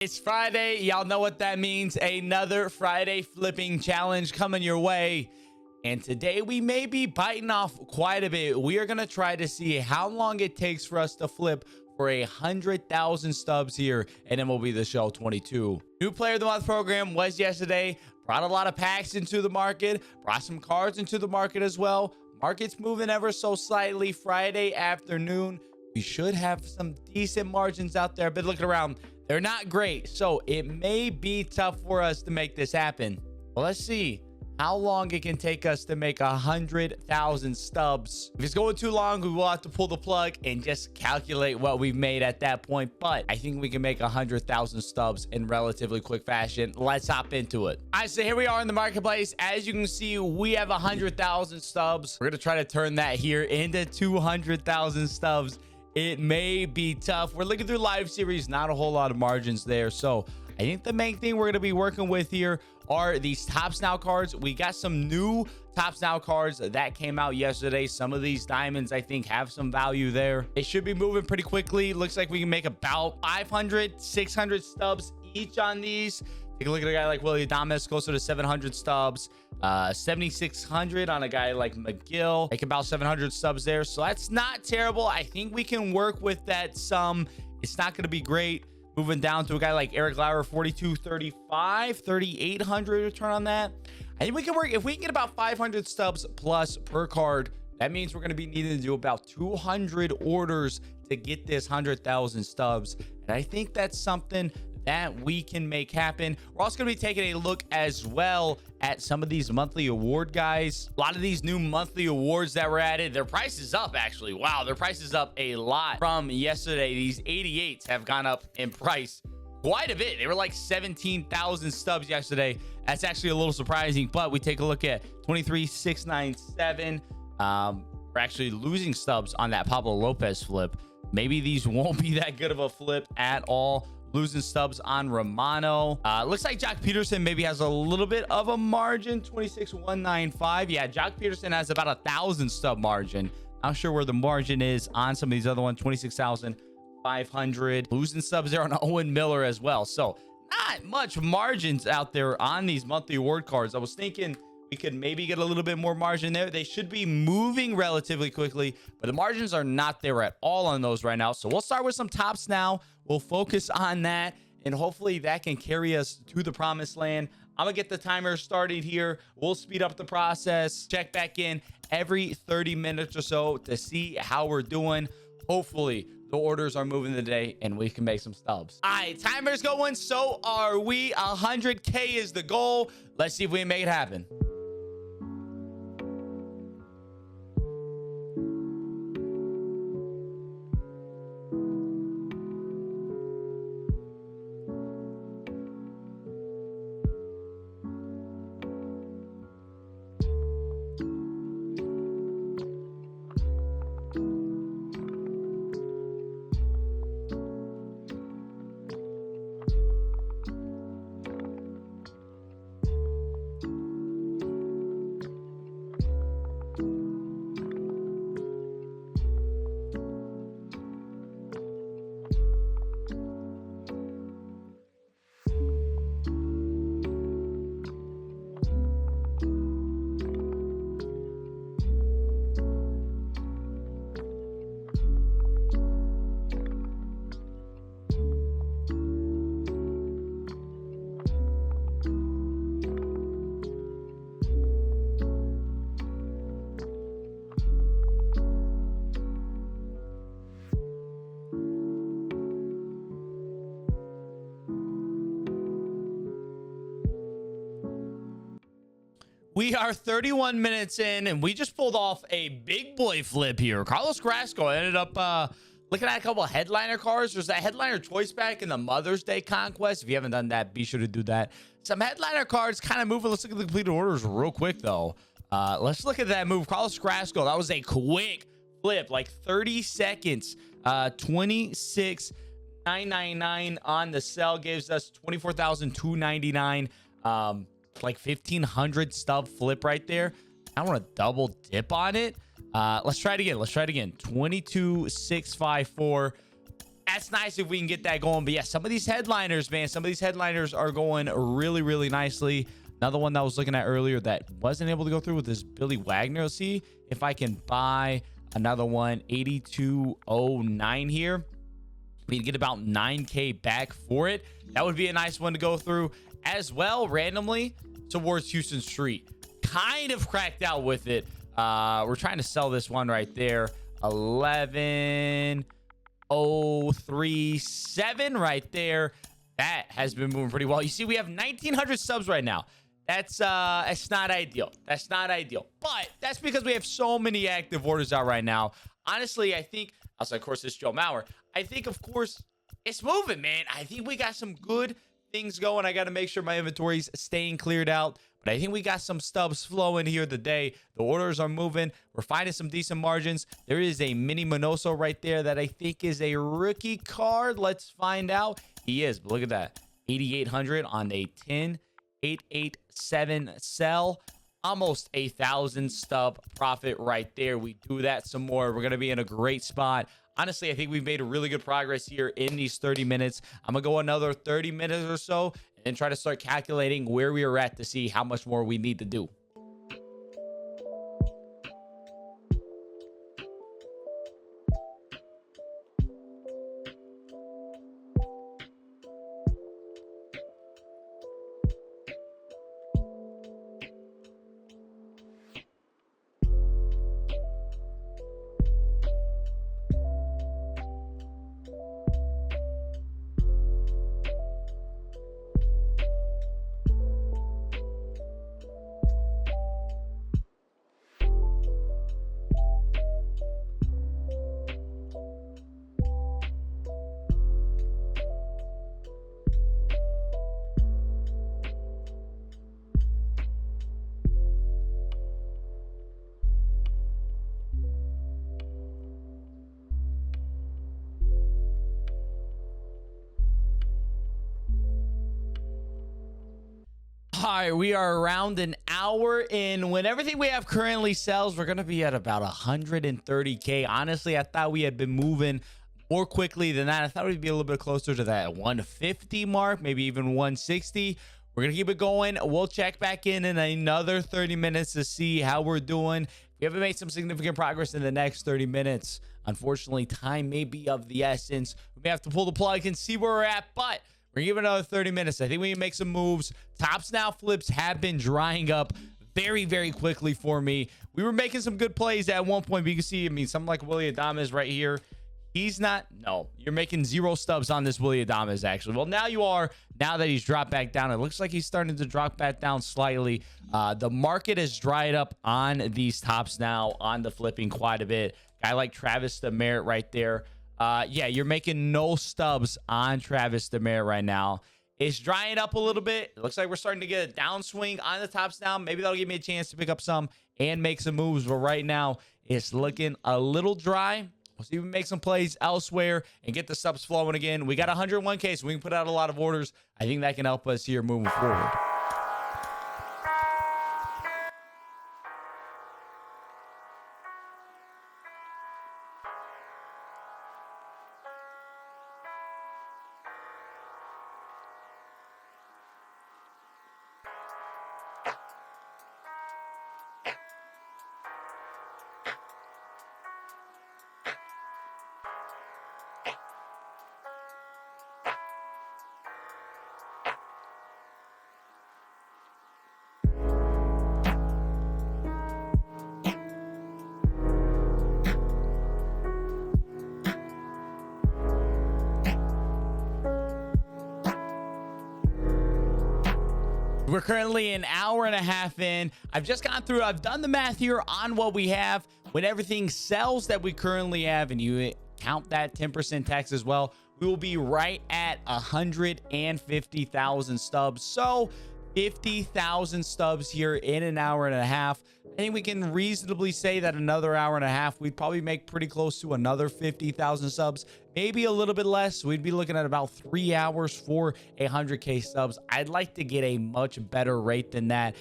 It's Friday. Y'all know what that means. Another Friday flipping challenge coming your way. And today we may be biting off quite a bit. We are going to try to see how long it takes for us to flip for 100,000 stubs here at MLB The Show 22. New Player of the Month program was yesterday. Brought a lot of packs into the market. Brought some cards into the market as well. Market's moving ever so slightly Friday afternoon. We should have some decent margins out there. But looking around, they're not great. So it may be tough for us to make this happen. Well, let's see how long it can take us to make 100,000 stubs. If it's going too long, we will have to pull the plug and just calculate what we've made at that point. But I think we can make 100,000 stubs in relatively quick fashion. Let's hop into it. All right, so here we are in the marketplace. As you can see, we have 100,000 stubs. We're gonna try to turn that here into 200,000 stubs. It may be tough. We're looking through live series, not a whole lot of margins there. So I think the main thing we're going to be working with here are these Tops Now cards. We got some new Tops Now cards that came out yesterday. Some of these diamonds, I think, have some value there. It should be moving pretty quickly. Looks like we can make about 500, 600 stubs each on these. Take a look at a guy like Willie Adames, closer to 700 stubs. 7,600 on a guy like McGill. Make about 700 stubs there. So that's not terrible. I think we can work with that some. It's not going to be great. Moving down to a guy like Eric Lauer, 4235, 3,800 return on that. I think we can work if we can get about 500 stubs plus per card. That means we're going to be needing to do about 200 orders to get this 100,000 stubs. And I think that's something that we can make happen. We're also going to be taking a look as well at some of these monthly award guys. A lot of these new monthly awards that were added, their price is up actually. Wow, their price is up a lot from yesterday. These 88s have gone up in price quite a bit. They were like 17,000 stubs yesterday. That's actually a little surprising, but we take a look at 23,697. We're actually losing stubs on that Pablo Lopez flip. Maybe these won't be that good of a flip at all. Losing stubs on Romano. Looks like Jock Peterson maybe has a little bit of a margin. 26,195. Yeah, Jock Peterson has about 1,000 stub margin. Not sure where the margin is on some of these other ones. 26,500. Losing stubs there on Owen Miller as well. So not much margins out there on these monthly award cards. I was thinking we could maybe get a little bit more margin there. They should be moving relatively quickly, but the margins are not there at all on those right now. So we'll start with some Tops Now. We'll focus on that, and hopefully that can carry us to the promised land. I'm gonna get the timer started here. We'll speed up the process, check back in every 30 minutes or so to see how we're doing. Hopefully the orders are moving today and we can make some stubs. All right, timer's going, so are we. 100k is the goal. Let's see if we can make it happen. We are 31 minutes in, and we just pulled off a big boy flip here. Carlos Carrasco ended up looking at a couple of headliner cards. There's that headliner choice pack in the Mother's Day Conquest. If you haven't done that, be sure to do that. Some headliner cards kind of moving. Let's look at the completed orders real quick, though. Let's look at that move. Carlos Carrasco, that was a quick flip, like 30 seconds. 26,999 on the sell gives us 24,299. Like 1,500 stub flip right there. I want to double dip on it. Let's try it again. 22,654. That's nice if we can get that going. But yeah, some of these headliners, man, some of these headliners are going really, really nicely. Another one that I was looking at earlier that wasn't able to go through with this Billy Wagner. Let's see if I can buy another one, 8209 here. We can get about 9K back for it. That would be a nice one to go through as well, randomly towards Houston Street. Kind of cracked out with it. We're trying to sell this one right there. 11037 right there. That has been moving pretty well. You see, we have 1900 subs right now. That's not ideal. That's not ideal. But that's because we have so many active orders out right now. Honestly, I think, also, of course, it's Joe Mauer. I think, of course, it's moving, man. I think we got some good things going. I got to make sure my inventory's staying cleared out. But I think we got some stubs flowing here today. The orders are moving. We're finding some decent margins. There is a mini Minoso right there that I think is a rookie card. Let's find out. He is. But look at that. 8,800 on a 10,887 sell. Almost 1,000 stub profit right there. We do that some more. We're going to be in a great spot. Honestly, I think we've made a really good progress here in these 30 minutes. I'm going to go another 30 minutes or so and try to start calculating where we are at to see how much more we need to do. All right, we are around an hour in. When everything we have currently sells, we're going to be at about 130K. Honestly, I thought we had been moving more quickly than that. I thought we'd be a little bit closer to that 150 mark, maybe even 160. We're going to keep it going. We'll check back in another 30 minutes to see how we're doing. We haven't made some significant progress in the next 30 minutes. Unfortunately, time may be of the essence. We may have to pull the plug and see where we're at, but we're giving another 30 minutes. I think we can make some moves. Tops now flips have been drying up very, very quickly for me. We were making some good plays at one point, but you can see, I mean, something like Willie Adames right here. He's not, no, you're making 0 stubs on this Willie Adames, actually. Well, now you are, now that he's dropped back down. It looks like he's starting to drop back down slightly. The market has dried up on these tops now, on the flipping quite a bit. Guy like Travis Demeritte right there. Yeah, you're making no stubs on Travis Demeritte right now. It's drying up a little bit. It looks like we're starting to get a downswing on the tops now. Maybe that'll give me a chance to pick up some and make some moves. But right now, it's looking a little dry. We'll see if we make some plays elsewhere and get the subs flowing again. We got 101K, so we can put out a lot of orders. I think that can help us here moving forward. We're currently an hour and a half in. I've just gone through, I've done the math here on what we have. When everything sells that we currently have, and you count that 10% tax as well, we will be right at 150,000 stubs. So 50,000 stubs here in an hour and a half. I think we can reasonably say that another hour and a half, we'd probably make pretty close to another 50,000 subs, maybe a little bit less. We'd be looking at about 3 hours for 100K subs. I'd like to get a much better rate than that.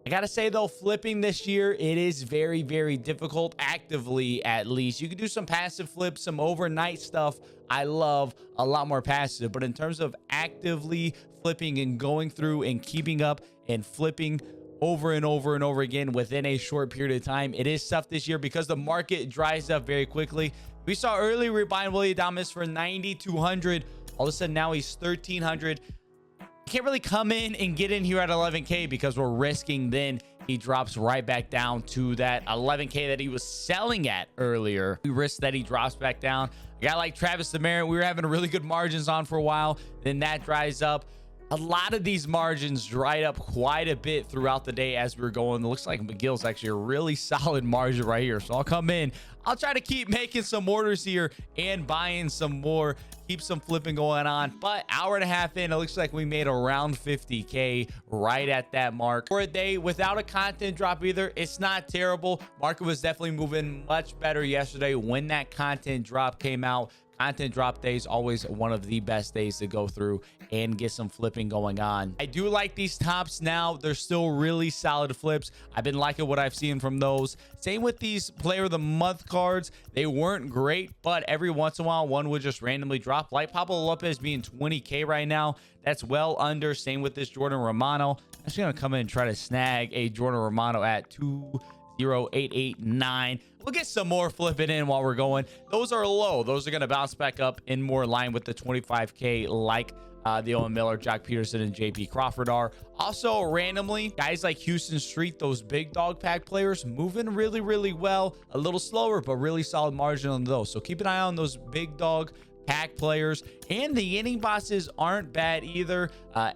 I gotta say though, flipping this year, it is very, very difficult, actively at least. You can do some passive flips, some overnight stuff. I love a lot more passive, but in terms of actively flipping and going through and keeping up and flipping over and over and over again within a short period of time, it is tough this year because the market dries up very quickly. We saw earlier we buying Willie Adames for 9,200. All of a sudden now he's 1,300. Can't really come in and get in here at 11k because we're risking then he drops right back down to that 11k that he was selling at earlier. We risk that he drops back down. A guy like Travis Demeritte, we were having really good margins on for a while, then that dries up. A lot of these margins dried up quite a bit throughout the day as we were going. It looks like McGill's actually a really solid margin right here, so I'll come in. I'll try to keep making some orders here and buying some more, keep some flipping going on. But hour and a half in, it looks like we made around 50k right at that mark for a day without a content drop either. It's not terrible. Market was definitely moving much better yesterday when that content drop came out. Content drop days always one of the best days to go through and get some flipping going on. I do like these tops now. They're still really solid flips. I've been liking what I've seen from those. Same with these player of the month cards. They weren't great, but every once in a while one would just randomly drop, like Pablo Lopez being 20k right now. That's well under. Same with this Jordan Romano. I'm just gonna come in and try to snag a Jordan Romano at 20889. We'll get some more flipping in while we're going. Those are low. Those are going to bounce back up in more line with the 25k, like the Owen Miller, Jock Peterson, and JP Crawford are. Also, randomly, guys like Houston Street, those big dog pack players, moving really, really well. A little slower, but really solid margin on those. So keep an eye on those big dog pack players. And the inning bosses aren't bad either.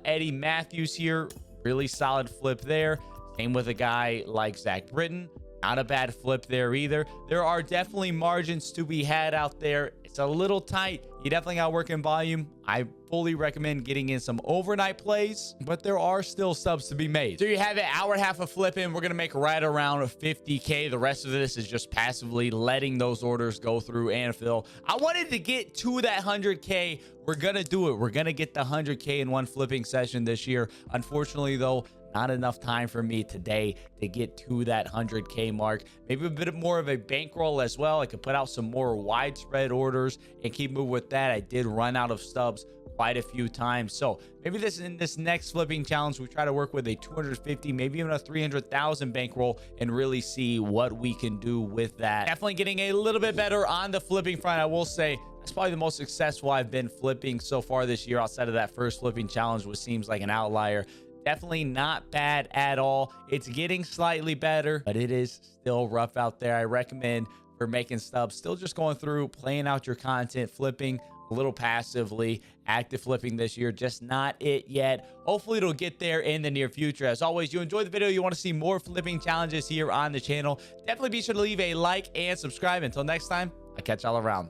Eddie Matthews here, really solid flip there. Same with a guy like Zach Britton. Not a bad flip there either. There are definitely margins to be had out there. It's a little tight. You definitely got to work in volume. I fully recommend getting in some overnight plays, but there are still subs to be made. So you have an hour and a half of flipping. We're going to make right around 50k. The rest of this is just passively letting those orders go through and fill. I wanted to get to that 100k. We're going to do it. We're going to get the 100k in one flipping session this year. Unfortunately, though, not enough time for me today to get to that 100k mark. Maybe a bit more of a bankroll as well. I could put out some more widespread orders and keep moving with that. I did run out of stubs quite a few times, so maybe in this next flipping challenge we try to work with a 250, maybe even a 300,000 bankroll and really see what we can do with that. Definitely getting a little bit better on the flipping front. I will say that's probably the most successful I've been flipping so far this year, outside of that first flipping challenge, which seems like an outlier. Definitely not bad at all. It's getting slightly better, but it is still rough out there. I recommend for making stubs, still just going through, playing out your content, flipping a little passively. Active flipping this year, just not it yet. Hopefully it'll get there in the near future. As always, you enjoyed the video, you want to see more flipping challenges here on the channel, definitely be sure to leave a like and subscribe. Until next time, I'll catch y'all around.